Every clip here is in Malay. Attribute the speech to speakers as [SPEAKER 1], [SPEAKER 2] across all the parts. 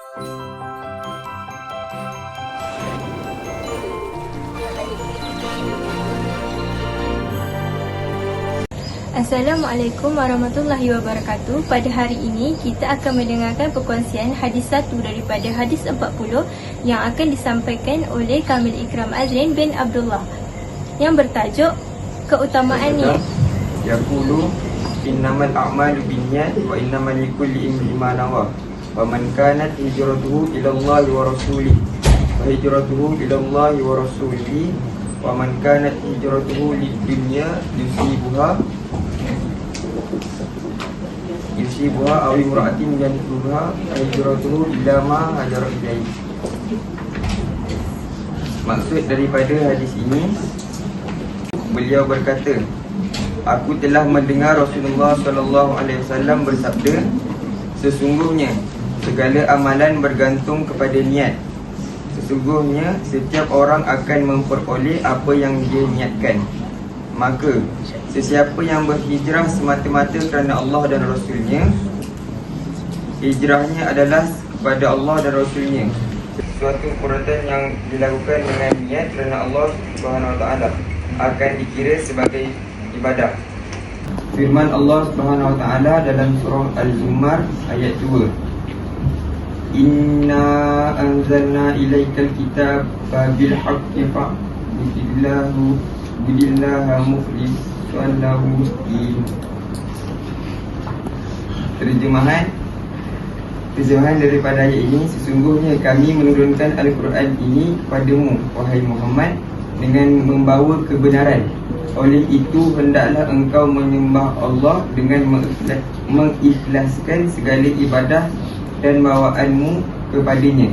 [SPEAKER 1] Assalamualaikum warahmatullahi wabarakatuh. Pada hari ini kita akan mendengarkan perkongsian hadis 1 daripada hadis 40 yang akan disampaikan oleh Kamil Ikram Azrin bin Abdullah yang bertajuk keutamaan niat.
[SPEAKER 2] Yaqulu innamal a'malu binniyat wa innamal likulli imrin ma nawa. Wa man kanat hijratuhu ila Allah wa rasulih wa hijratuhu ila Allah wa rasulih wa man kanat hijratuhu lid-dunya yusibuha aw imra'atin yankuha hijratuhu ila ma hajara ilaihi. Maksud daripada hadis ini, beliau berkata, aku telah mendengar Rasulullah SAW bersabda, sesungguhnya segala amalan bergantung kepada niat. Sesungguhnya setiap orang akan memperoleh apa yang dia niatkan. Maka sesiapa yang berhijrah semata-mata kerana Allah dan Rasulnya, hijrahnya adalah kepada Allah dan Rasulnya. Suatu perbuatan yang dilakukan dengan niat kerana Allah SWT akan dikira sebagai ibadah. Firman Allah SWT dalam surah Al-Zumar ayat 2, Inna anzalna ilaikal kitaba bil haqqi fa'budillaha mukhlishan lahu din. Terjemahan daripada ayat ini, sesungguhnya kami menurunkan Al-Quran ini padamu, wahai Muhammad, dengan membawa kebenaran. Oleh itu, hendaklah engkau menyembah Allah dengan mengikhlaskan segala ibadah dan bawaanmu kepadanya.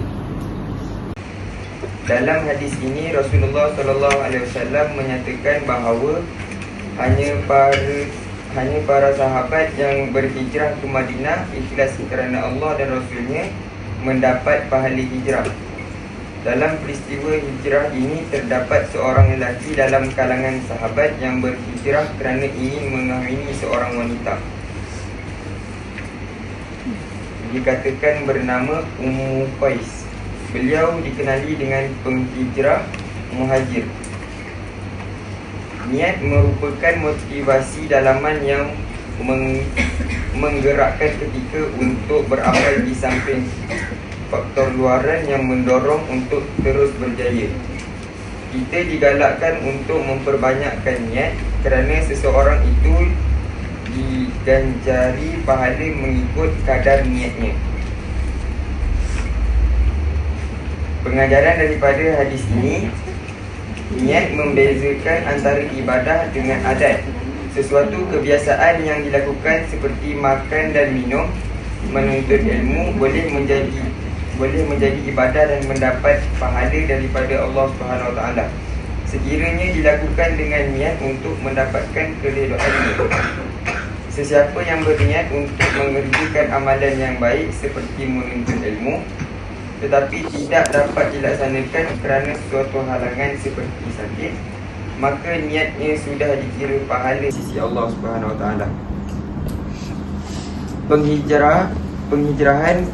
[SPEAKER 2] Dalam hadis ini, Rasulullah SAW menyatakan bahawa hanya para sahabat yang berhijrah ke Madinah ikhlas kerana Allah dan Rasulnya mendapat pahala hijrah. Dalam peristiwa hijrah ini terdapat seorang lelaki dalam kalangan sahabat yang berhijrah kerana ingin mengahwini seorang wanita. Dikatakan bernama Ummu Qais. Beliau dikenali dengan penghijrah muhajir. Niat merupakan motivasi dalaman yang menggerakkan ketika untuk beramal di samping faktor luaran yang mendorong untuk terus berjaya. Kita digalakkan untuk memperbanyakkan niat kerana seseorang itu diganjari pahala mengikut kadar niatnya. Pengajaran daripada hadis ini, niat membezakan antara ibadah dengan adat. Sesuatu kebiasaan yang dilakukan seperti makan dan minum, menuntut ilmu boleh menjadi ibadah dan mendapat pahala daripada Allah SWT sekiranya dilakukan dengan niat untuk mendapatkan keridhaan-Nya. Sesiapa yang berniat untuk mengerjakan amalan yang baik seperti menuntut ilmu tetapi tidak dapat dilaksanakan kerana suatu halangan seperti sakit, maka niatnya sudah dikira pahala sisi Allah SWT. Penghijrahan,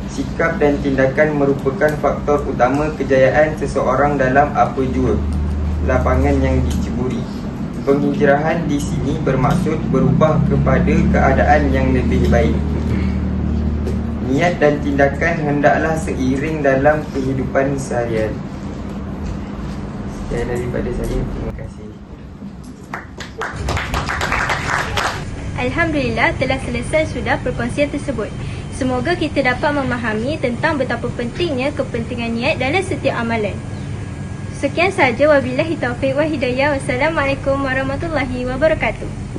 [SPEAKER 2] sikap dan tindakan merupakan faktor utama kejayaan seseorang dalam apa jua lapangan yang diceburi. Penghijrahan di sini bermaksud berubah kepada keadaan yang lebih baik. Niat dan tindakan hendaklah seiring dalam kehidupan seharian. Sekian daripada saya. Terima kasih.
[SPEAKER 1] Alhamdulillah, telah selesai sudah perkongsian tersebut. Semoga kita dapat memahami tentang betapa pentingnya kepentingan niat dalam setiap amalan. Sekian sahaja, wabillahi taufiq wa hidayah. Wassalamualaikum warahmatullahi wabarakatuh.